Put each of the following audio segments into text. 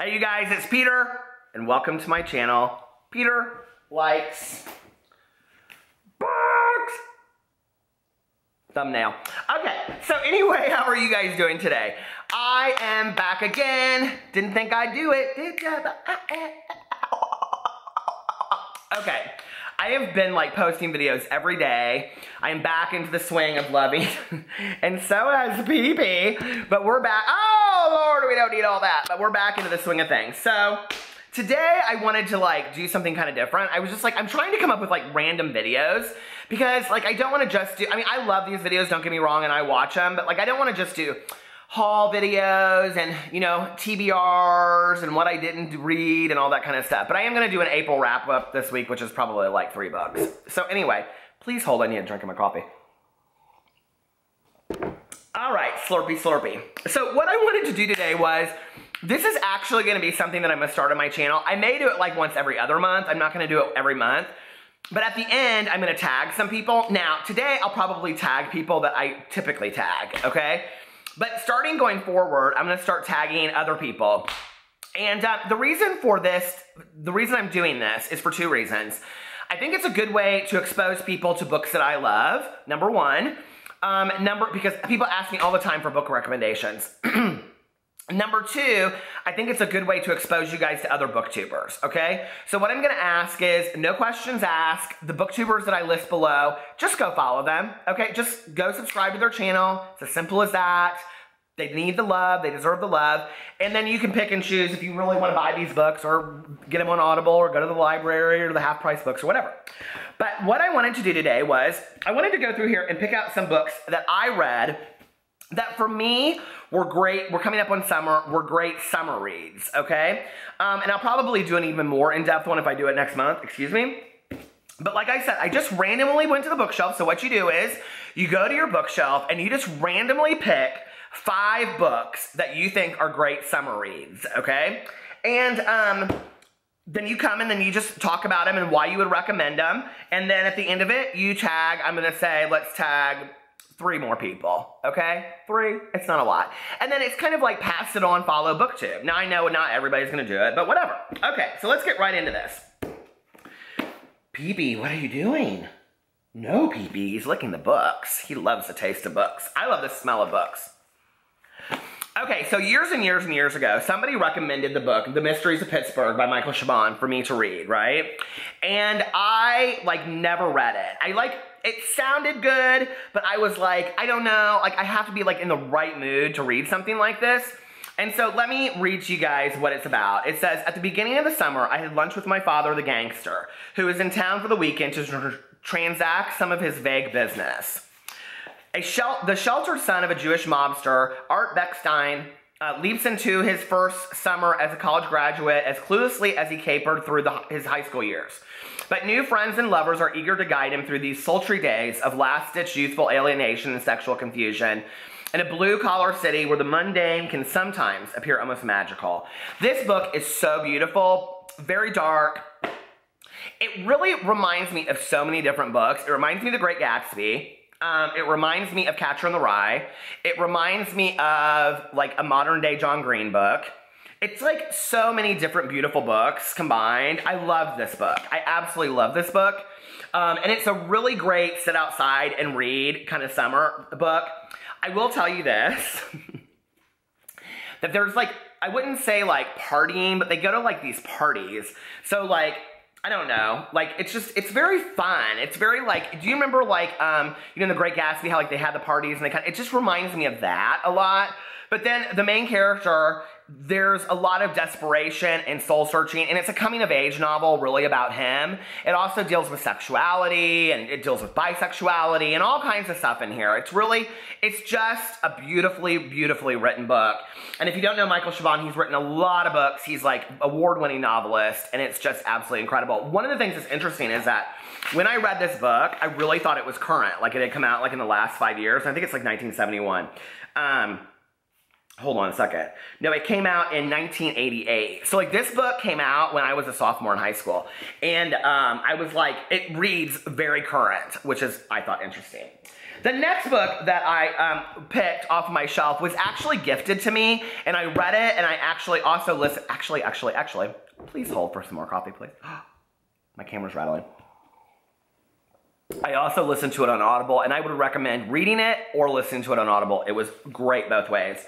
Hey you guys, it's Peter, and welcome to my channel. Peter likes books. Thumbnail. Okay, so anyway, how are you guys doing today? I am back again. Didn't think I'd do it, did ya? Okay, I have been like posting videos every day. I am back into the swing of loving, and so has PP, but we're back. Oh Lord, we don't need all that, but we're back into the swing of things. So today I wanted to like do something kind of different. I was just like, I'm trying to come up with like random videos because like I don't want to just do, I mean, I love these videos, don't get me wrong, and I watch them, but like I don't want to just do haul videos and, you know, TBRs and what I didn't read and all that kind of stuff. But I am going to do an April wrap up this week, which is probably like 3 books. So anyway, please hold, I need a drink of my coffee. All right, slurpy slurpy. So what I wanted to do today was, this is actually going to be something that I'm going to start on my channel. I may do it like once every other month. I'm not going to do it every month. But at the end, I'm going to tag some people. Now, today I'll probably tag people that I typically tag, okay? But starting going forward, I'm going to start tagging other people. And the reason for this, the reason I'm doing this is for 2 reasons. I think it's a good way to expose people to books that I love, number 1. Because people ask me all the time for book recommendations. Number 2, I think it's a good way to expose you guys to other booktubers, okay? So what I'm going to ask is, no questions asked, the booktubers that I list below, just go follow them, okay? Just go subscribe to their channel. It's as simple as that. They need the love. They deserve the love. And then you can pick and choose if you really want to buy these books or get them on Audible or go to the library or the half-price books or whatever. But what I wanted to do today was, I wanted to go through here and pick out some books that I read that for me were great. We're coming up on summer. Were great summer reads, okay? And I'll probably do an even more in-depth one if I do it next month, excuse me. But like I said, I just randomly went to the bookshelf. So what you do is you go to your bookshelf and you just randomly pick 5 books that you think are great summer reads, okay? And then you come and then you just talk about them and why you would recommend them. And then at the end of it, you tag, I'm gonna say, let's tag 3 more people, okay? 3, it's not a lot. And then it's kind of like pass it on, follow BookTube. Now I know not everybody's gonna do it, but whatever. Okay, so let's get right into this. PP, what are you doing? No, PP, he's licking the books. He loves the taste of books. I love the smell of books. Okay, so years and years and years ago, somebody recommended the book, The Mysteries of Pittsburgh by Michael Chabon for me to read, right? And I, like, never read it. It sounded good, but I was like, I don't know, like, I have to be, like, in the right mood to read something like this. And so let me read to you guys what it's about. It says, at the beginning of the summer, I had lunch with my father, the gangster, who was in town for the weekend to transact some of his vague business. The sheltered son of a Jewish mobster, Art Beckstein, leaps into his first summer as a college graduate as cluelessly as he capered through his high school years. But new friends and lovers are eager to guide him through these sultry days of last-ditch youthful alienation and sexual confusion in a blue-collar city where the mundane can sometimes appear almost magical. This book is so beautiful, very dark. It really reminds me of so many different books. It reminds me of The Great Gatsby. It reminds me of Catcher in the Rye. It reminds me of like a modern day John Green book. It's like so many different beautiful books combined. I love this book. I absolutely love this book. And it's a really great sit outside and read kind of summer book. I will tell you this, that there's like, I wouldn't say like partying, but they go to like these parties. So like, I don't know, like, it's very fun. It's very, like, do you remember, like, you know, in The Great Gatsby, how, like, they had the parties and it just reminds me of that a lot. But then the main character, there's a lot of desperation and soul searching, and it's a coming of age novel really about him. It also deals with sexuality, and it deals with bisexuality, and all kinds of stuff in here. It's just a beautifully, beautifully written book. And if you don't know Michael Chabon, he's written a lot of books. He's like award-winning novelist, and it's just absolutely incredible. One of the things that's interesting is that when I read this book, I really thought it was current. Like it had come out like in the last 5 years. I think it's like 1971. Hold on a second. No, it came out in 1988. So like this book came out when I was a sophomore in high school. And I was like, it reads very current, which is, I thought, interesting. The next book that I picked off my shelf was actually gifted to me, and I read it, and I actually also listened. Actually, please hold for some more coffee, please. My camera's rattling. I also listened to it on Audible, and I would recommend reading it or listening to it on Audible. It was great both ways.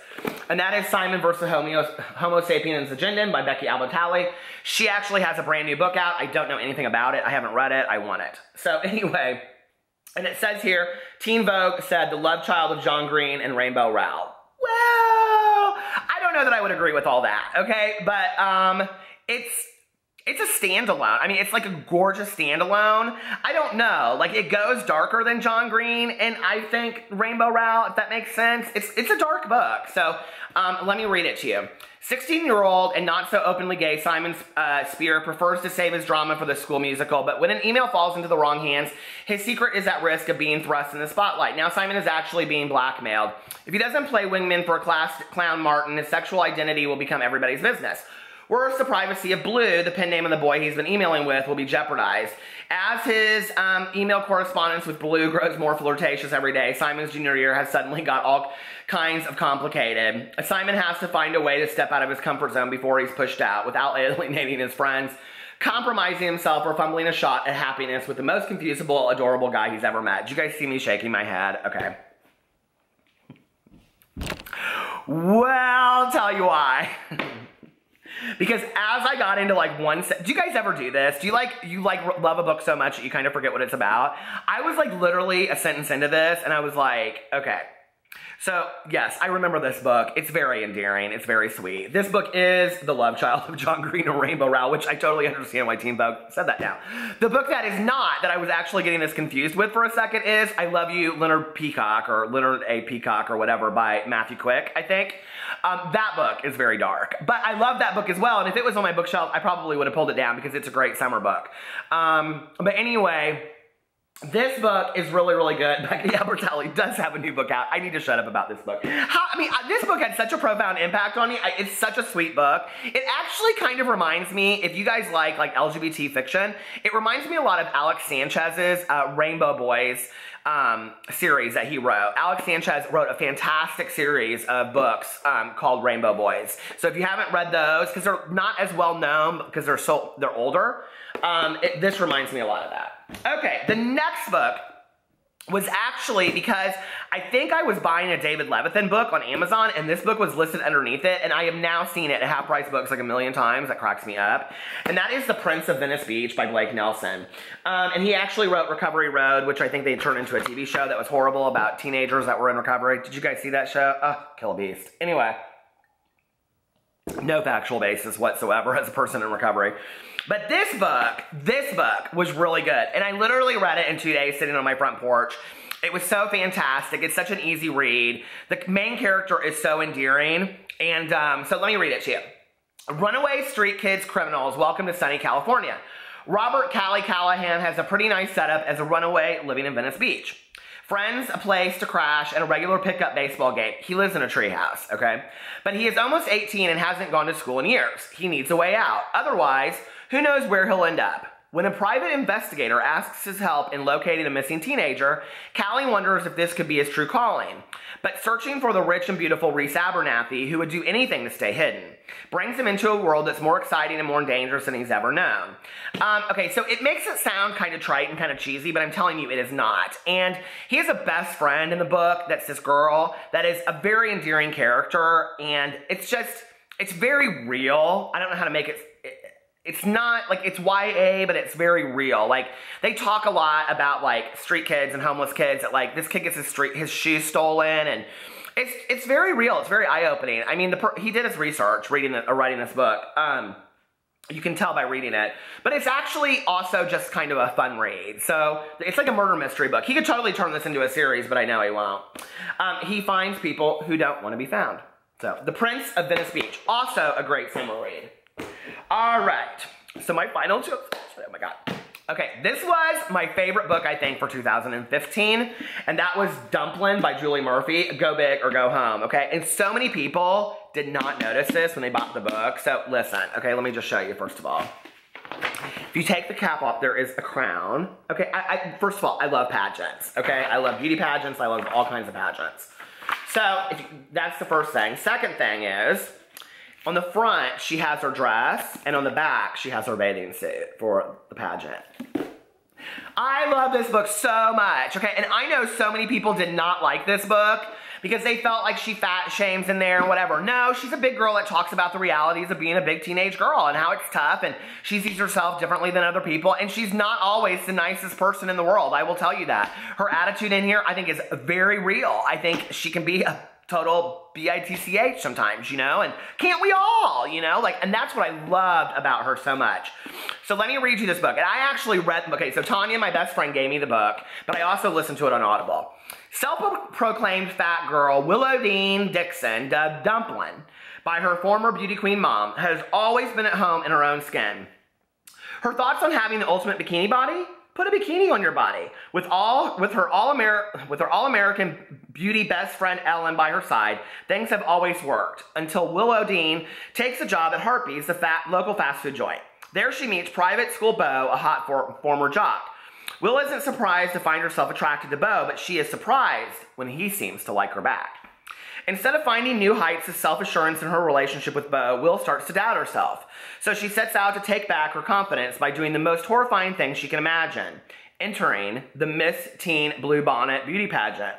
And that is Simon vs. Homo Sapiens Agendan by Becky Albertalli. She actually has a brand new book out. I don't know anything about it. I haven't read it. I want it. So anyway, and it says here, Teen Vogue said the love child of John Green and Rainbow Rowell. Well, I don't know that I would agree with all that, okay? But it's a standalone. I mean, it's like a gorgeous standalone. I don't know. Like, it goes darker than John Green, and I think Rainbow Rowell, if that makes sense. It's a dark book. So, let me read it to you. 16-year-old and not so openly gay Simon Spear prefers to save his drama for the school musical, but when an email falls into the wrong hands, his secret is at risk of being thrust in the spotlight. Now Simon is actually being blackmailed. If he doesn't play wingman for a class clown Martin, his sexual identity will become everybody's business. Worse, the privacy of Blue, the pen name of the boy he's been emailing with, will be jeopardized. As his email correspondence with Blue grows more flirtatious every day, Simon's junior year has suddenly got all kinds of complicated. Simon has to find a way to step out of his comfort zone before he's pushed out without alienating his friends, compromising himself, or fumbling a shot at happiness with the most confusable, adorable guy he's ever met. Did you guys see me shaking my head? Okay. Well, I'll tell you why. Because as I got into like do you guys ever do this? Do you love a book so much that you kind of forget what it's about? I was like literally a sentence into this and I was like, okay. So yes, I remember this book. It's very endearing. It's very sweet. This book is the love child of John Green and Rainbow Rowell, which I totally understand why Teen Vogue said that now. The book that is not, that I was actually getting this confused with for a second, is I Love You, Leonard Peacock, or Leonard A. Peacock, or whatever, by Matthew Quick, I think. That book is very dark, but I love that book as well, and if it was on my bookshelf, I probably would have pulled it down because it's a great summer book. But anyway, this book is really, really good. Becky Albertalli does have a new book out. I need to shut up about this book. This book had such a profound impact on me. It's such a sweet book. It actually kind of reminds me, if you guys like LGBT fiction, it reminds me a lot of Alex Sanchez's Rainbow Boys series that he wrote. Alex Sanchez wrote a fantastic series of books called Rainbow Boys. So if you haven't read those, because they're not as well known because they're older, this reminds me a lot of that. Okay, the next book was actually because I think I was buying a David Levithan book on Amazon, and this book was listed underneath it, and I have now seen it at Half Price Books like a million times. That cracks me up. And that is The Prince of Venice Beach by Blake Nelson. And he actually wrote Recovery Road, which I think they turned into a TV show that was horrible about teenagers that were in recovery. Did you guys see that show? Oh, kill a beast. Anyway, no factual basis whatsoever as a person in recovery. But this book was really good. And I literally read it in 2 days sitting on my front porch. It was so fantastic. It's such an easy read. The main character is so endearing. And so let me read it to you. Runaway street kids criminals, welcome to sunny California. Robert Callie Callahan has a pretty nice setup as a runaway living in Venice Beach. Friends, a place to crash, and a regular pickup baseball game. He lives in a treehouse, okay? But he is almost 18 and hasn't gone to school in years. He needs a way out. Otherwise, who knows where he'll end up? When a private investigator asks his help in locating a missing teenager, Callie wonders if this could be his true calling. But searching for the rich and beautiful Reese Abernathy, who would do anything to stay hidden, brings him into a world that's more exciting and more dangerous than he's ever known. Okay, so it makes it sound kind of trite and kind of cheesy, but I'm telling you, it is not. And he has a best friend in the book that's this girl that is a very endearing character, and it's very real. I don't know how to make it. It's not, like, it's YA, but it's very real. Like, they talk a lot about, like, street kids and homeless kids that, like, this kid gets his shoes stolen, and it's very real. It's very eye-opening. I mean, he did his research writing this book. You can tell by reading it. But it's actually also just kind of a fun read. So, it's like a murder mystery book. He could totally turn this into a series, but I know he won't. He finds people who don't want to be found. So, The Prince of Venice Beach. Also a great summer read. All right, so my final two, oh my God. Okay, this was my favorite book, I think, for 2015, and that was Dumplin by Julie Murphy, Go Big or Go Home, okay? And so many people did not notice this when they bought the book, so listen, okay, let me just show you first of all. If you take the cap off, there is a crown. Okay, first of all, I love pageants. Okay, I love beauty pageants. I love all kinds of pageants. So that's the first thing. Second thing is, on the front, she has her dress, and on the back, she has her bathing suit for the pageant. I love this book so much, okay? And I know so many people did not like this book because they felt like she fat shames in there and whatever. No, she's a big girl that talks about the realities of being a big teenage girl and how it's tough, and she sees herself differently than other people, and she's not always the nicest person in the world, I will tell you that. Her attitude in here, I think, is very real. I think she can be a total bitch sometimes, you know, and can't we all, you know, like, and that's what I loved about her so much. So let me read you this book. And I actually read, okay, so Tanya, my best friend, gave me the book, but I also listened to it on Audible. Self-proclaimed fat girl Willow Dean Dixon, dubbed Dumplin by her former beauty queen mom, has always been at home in her own skin. Her thoughts on having the ultimate bikini body? Put a bikini on your body. With her all-American beauty best friend Ellen by her side, things have always worked until Willow Dean takes a job at Harpy's, the local fast food joint. There she meets private school Beau, a hot former jock. Willow isn't surprised to find herself attracted to Beau, but she is surprised when he seems to like her back. Instead of finding new heights of self-assurance in her relationship with Beau, Will starts to doubt herself. So she sets out to take back her confidence by doing the most horrifying thing she can imagine, entering the Miss Teen Bluebonnet beauty pageant,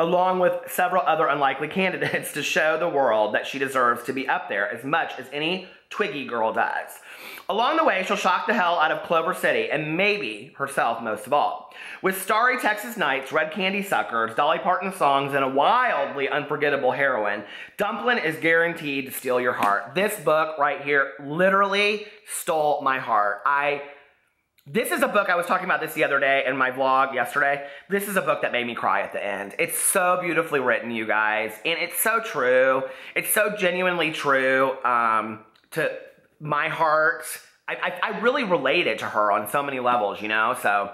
along with several other unlikely candidates to show the world that she deserves to be up there as much as any Twiggy girl does. Along the way, she'll shock the hell out of Clover City, and maybe herself most of all. With starry Texas nights, red candy suckers, Dolly Parton songs, and a wildly unforgettable heroine, Dumplin is guaranteed to steal your heart. This book right here literally stole my heart. This is a book, I was talking about this the other day in my vlog yesterday. This is a book that made me cry at the end. It's so beautifully written, you guys, and it's so true. It's so genuinely true to my heart. I really related to her on so many levels, you know, so.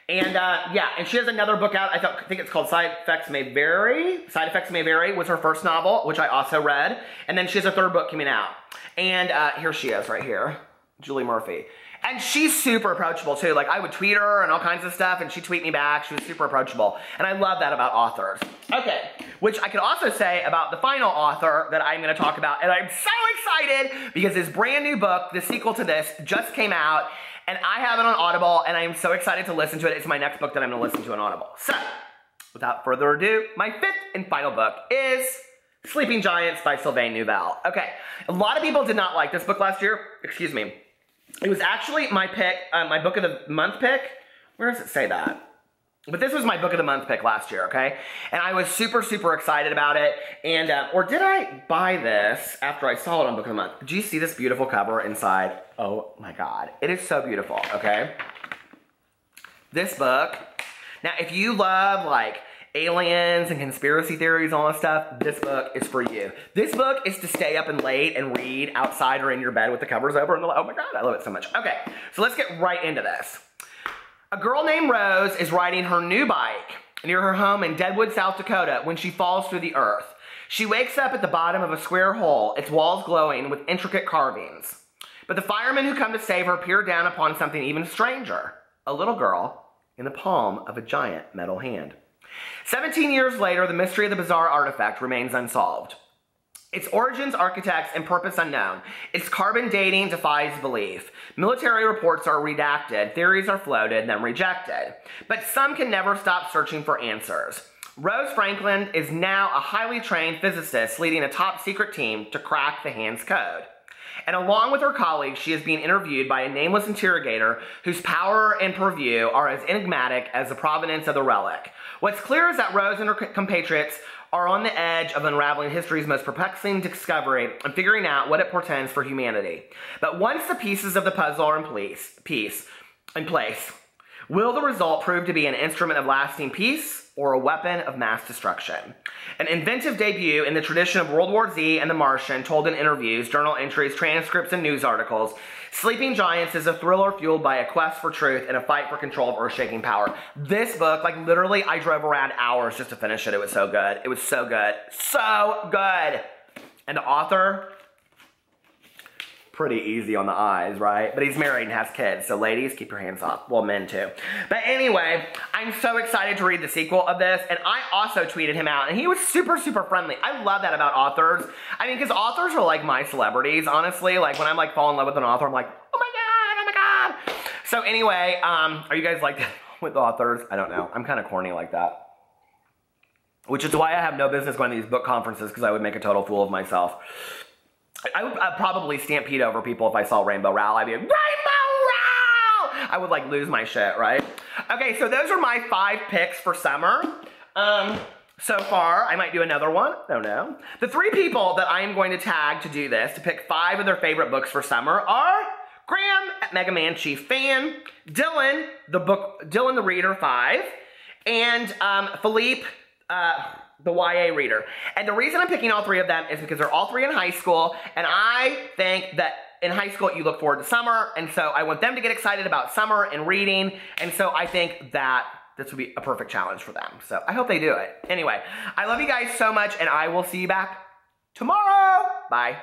And yeah, and she has another book out, I think it's called Side Effects May Vary. Side Effects May Vary was her first novel, which I also read. And then she has a third book coming out. And here she is right here, Julie Murphy. And she's super approachable too. Like, I would tweet her and all kinds of stuff, and she'd tweet me back. She was super approachable. And I love that about authors. Okay, which I could also say about the final author that I'm gonna talk about. And I'm so excited because his brand new book, the sequel to this, just came out. And I have it on Audible, and I am so excited to listen to it. It's my next book that I'm gonna listen to on Audible. So, without further ado, my fifth and final book is Sleeping Giants by Sylvain Neuvel. Okay, a lot of people did not like this book last year. Excuse me. It was actually my pick, my book of the month pick. Where does it say that? But this was my book of the month pick last year, okay? And I was super, super excited about it. And, or did I buy this after I saw it on book of the month? Do you see this beautiful cover inside? Oh my God, it is so beautiful, okay? This book, now if you love like aliens and conspiracy theories and all that stuff, this book is for you. This book is to stay up and late and read outside or in your bed with the covers over and oh my God, I love it so much. Okay, so let's get right into this. A girl named Rose is riding her new bike near her home in Deadwood, South Dakota when she falls through the earth. She wakes up at the bottom of a square hole, its walls glowing with intricate carvings. But the firemen who come to save her peer down upon something even stranger, a little girl in the palm of a giant metal hand. 17 years later, the mystery of the bizarre artifact remains unsolved. Its origins, architects, and purpose unknown. Its carbon dating defies belief. Military reports are redacted, theories are floated, then rejected. But some can never stop searching for answers. Rose Franklin is now a highly trained physicist leading a top secret team to crack the hand's code. And along with her colleagues, she is being interviewed by a nameless interrogator whose power and purview are as enigmatic as the provenance of the relic. What's clear is that Rose and her compatriots are on the edge of unraveling history's most perplexing discovery and figuring out what it portends for humanity. But once the pieces of the puzzle are in place, will the result prove to be an instrument of lasting peace or a weapon of mass destruction? An inventive debut in the tradition of World War Z and The Martian, told in interviews, journal entries, transcripts, and news articles, Sleeping Giants is a thriller fueled by a quest for truth and a fight for control of earth-shaking power. This book, like literally, I drove around hours just to finish it. It was so good. It was so good. So good. And the author, pretty easy on the eyes, right? But he's married and has kids, so ladies, keep your hands off. Well, men too. But anyway, I'm so excited to read the sequel of this, and I also tweeted him out, and he was super, super friendly. I love that about authors. I mean, because authors are like my celebrities, honestly. Like, when I'm like fall in love with an author, I'm like, oh my God. So anyway, are you guys like that with authors? I don't know. I'm kind of corny like that. Which is why I have no business going to these book conferences, because I would make a total fool of myself. I'd probably stampede over people if I saw Rainbow Rowell. I'd be like, Rainbow Rowell! I would like lose my shit, right? Okay, so those are my 5 picks for summer. So far, I might do another one. I don't know. The 3 people that I am going to tag to do this, to pick 5 of their favorite books for summer, are Graham at Mega Man Chief Fan, Dylan the Reader 5, and Philippe, the YA reader. And the reason I'm picking all 3 of them is because they're all 3 in high school, and I think that in high school you look forward to summer, and so I want them to get excited about summer and reading, and so I think that this would be a perfect challenge for them. So I hope they do it. Anyway, I love you guys so much, and I will see you back tomorrow. Bye.